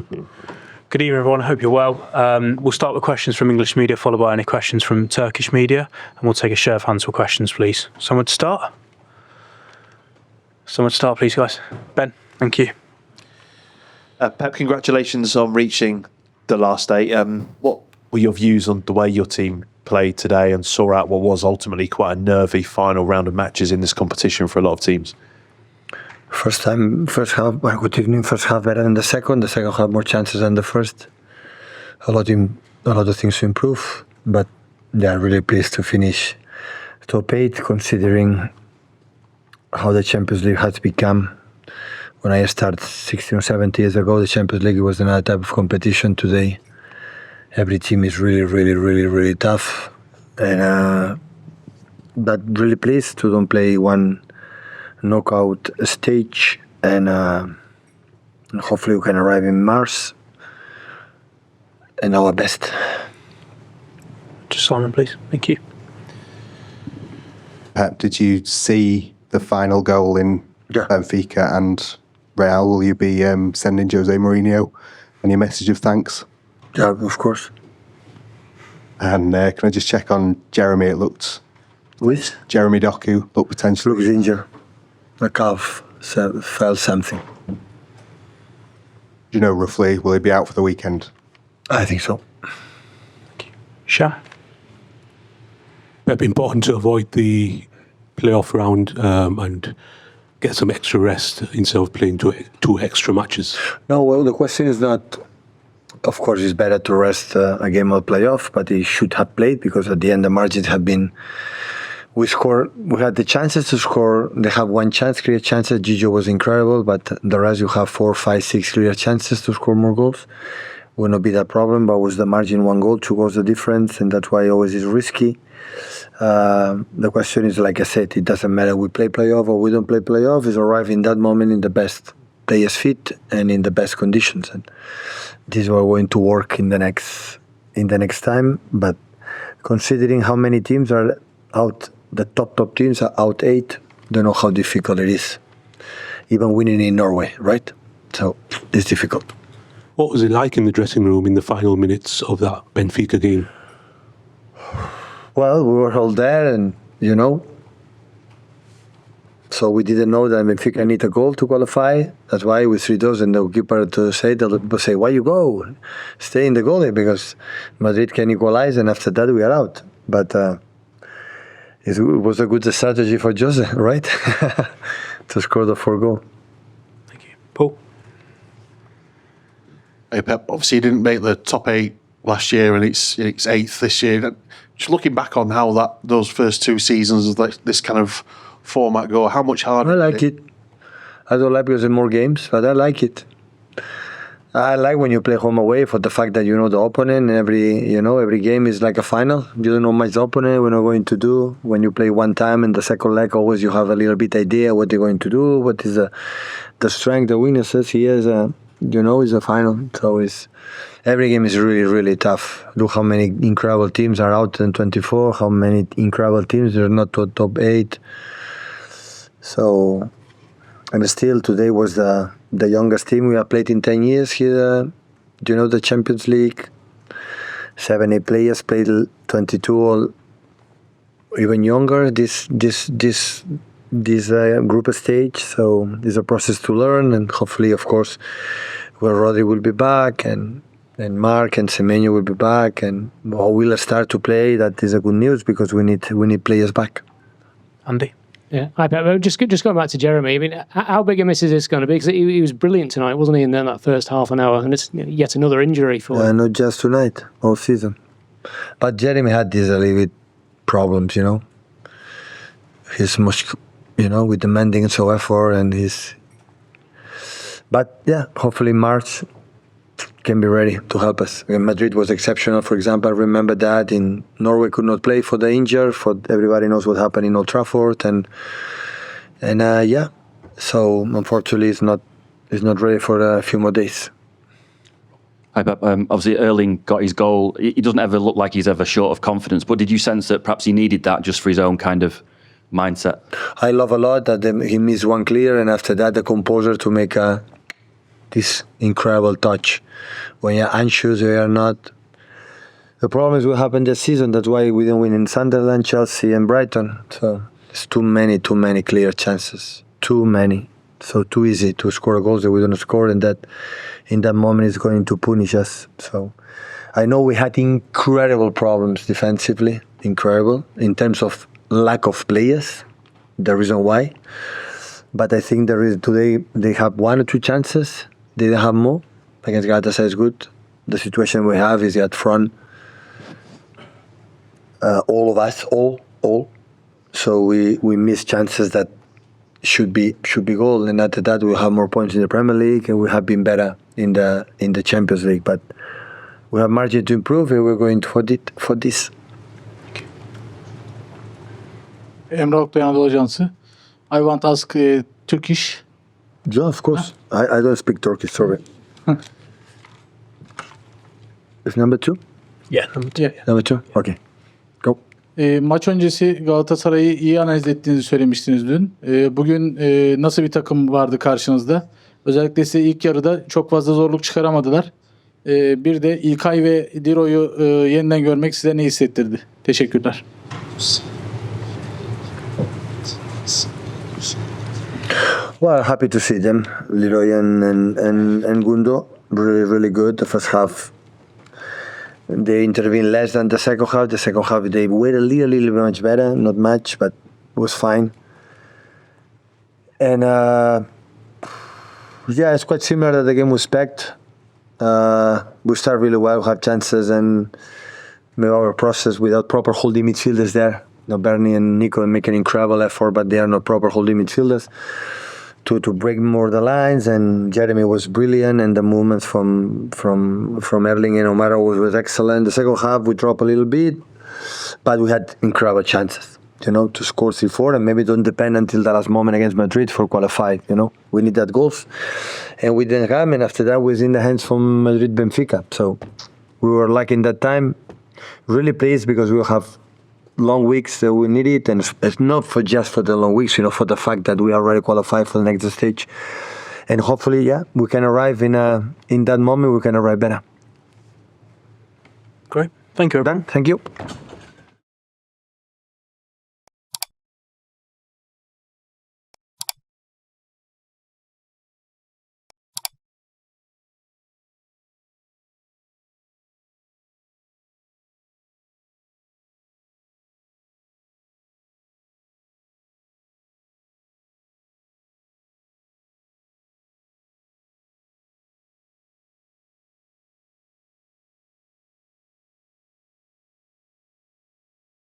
Good evening, everyone. I hope you're well. We'll start with questions from English media, followed by any questions from Turkish media, and we'll take a show of hands for questions, please. Someone to start? Someone to start, please, guys. Ben, thank you. Pep, congratulations on reaching the last eight. What were your views on the way your team played today and saw out what was ultimately quite a nervy final round of matches in this competition for a lot of teams? First half, well, good evening. First half better than the second. The second half more chances than the first. A lot of things to improve, but they are really pleased to finish top 8, considering how the Champions League has become. When I started 16 or 17 years ago, the Champions League was another type of competition. Today, every team is really tough, and but really pleased to don't play one knockout stage, and hopefully we can arrive in Mars and our best. Just Simon, please. Thank you. Pep, did you see the final goal in Benfica and Real? Will you be sending Jose Mourinho any message of thanks? Yeah, of course. And can I just check on Jérémy? It looked... With? Jérémy Doku looked potentially... Looks injured. The calf felt something. Do you know roughly, will he be out for the weekend? I think so. Thank you. Sham? It'd be important to avoid the playoff round and get some extra rest instead of playing two extra matches. No, well, the question is not... Of course, it's better to rest a game of playoff, but he should have played, because at the end the margins have been... We had the chances to score. They have one chance, clear chances. Gigio was incredible, but the rest you have 4, 5, 6 clear chances to score more goals. Will not be that problem, but was the margin 1 goal, 2 goals the difference, and that's why always is risky. The question is, like I said, it doesn't matter we play playoff or we don't play playoff. It's arrive in that moment in the best players fit and in the best conditions, and this is what we're going to work in the next time. But considering how many teams are out. The top teams are out 8. Don't know how difficult it is. Even winning in Norway, right? So it's difficult. What was it like in the dressing room in the final minutes of that Benfica game? Well, we were all there, and so we didn't know that Benfica need a goal to qualify. That's why with 3-2 and the keeper to say, the people say, why you go? Stay in the goalie, because Madrid can equalize, and after that we are out. But it was a good strategy for Jose, right? To score the 4 goal. Thank you. Paul? Hey Pep, obviously you didn't make the top 8 last year, and it's 8th this year. Just looking back on how those first 2 seasons of this kind of format go, how much harder? I like it. I don't like because there are more games, but I like it. I like when you play home away for the fact that you know the opponent. Every game is like a final. You don't know much the opponent, what they're going to do. When you play one time in the second leg, always you have a little bit idea what they're going to do, what is the strength, the weaknesses. Here is is a final. So every game is really tough. Look how many incredible teams are out in 24. How many incredible teams are not to top 8. So, and still today was the youngest team we have played in 10 years here. The Champions League, 7, 8 players played 22 or even younger this group stage. So it's a process to learn, and hopefully, of course, where Rodri will be back and Mark and Semenyo will be back, and we'll start to play. That is a good news, because we need players back. Andy? Yeah, hi Pep. Just going back to Jérémy. I mean, how big a miss is this going to be? Because he was brilliant tonight, wasn't he? In that first half an hour, and it's yet another injury for him. Not just tonight, all season. But Jérémy had these a little bit problems, He's much, with demanding so effort, and he's. But yeah, hopefully March can be ready to help us. Madrid was exceptional, for example. I remember that in Norway could not play for the injured. For everybody knows what happened in Old Trafford, and so unfortunately it's not ready for a few more days. Hi Pep. Obviously Erling got his goal. He doesn't ever look like he's ever short of confidence, but did you sense that perhaps he needed that just for his own kind of mindset? I love a lot that he missed one clear, and after that the composure to make a this incredible touch. When you're anxious, you are not. The problem is what happened this season. That's why we didn't win in Sunderland, Chelsea, and Brighton. So it's too many clear chances. Too many. So too easy to score goals that we don't score, and that in that moment is going to punish us. So I know we had incredible problems defensively, incredible in terms of lack of players. The reason why, but I think today they have 1 or 2 chances. They didn't have more. Against Galatasaray is good. The situation we have is at front. All of us, all. So we miss chances that should be goal, and after that we have more points in the Premier League, and we have been better in the Champions League. But we have margin to improve, and we're going for this. Emre Akdoğan Anadolu Ajansı. I want to ask Turkish. Yeah, of course. I don't speak Turkish, sorry. Is number 2? Yeah, number 2. Number 2? Okay. Go. Maç öncesi Galatasaray'ı iyi analiz ettiğinizi söylemiştiniz dün. Bugün nasıl bir takım vardı karşınızda? Özellikle size ilk yarıda çok fazla zorluk çıkaramadılar. Bir de İlkay ve Leroy'u yeniden görmek size ne hissettirdi? Teşekkürler. Well, happy to see them. Leroy and Gundo, really good. The first half, they intervened less than the second half. The second half, they were a little bit much better. Not much, but it was fine. And yeah, it's quite similar to the game we expect. We start really well, have chances, and maybe our process without proper holding midfielders there. Bernie and Nico make an incredible effort, but they are not proper holding midfielders to break more the lines. And Jérémy was brilliant, and the movements from Erling and Omar was excellent. The second half we dropped a little bit, but we had incredible chances, to score 3-4, and maybe don't depend until the last moment against Madrid for qualified. We need that goals, and we didn't have, and after that was in the hands from Madrid Benfica. So we were lucky in that time. Really pleased because we will have long weeks that we need it, and it's not just for the long weeks, for the fact that we are already qualified for the next stage, and hopefully, we can arrive in that moment. We can arrive better. Great, thank you, everyone. Thank you.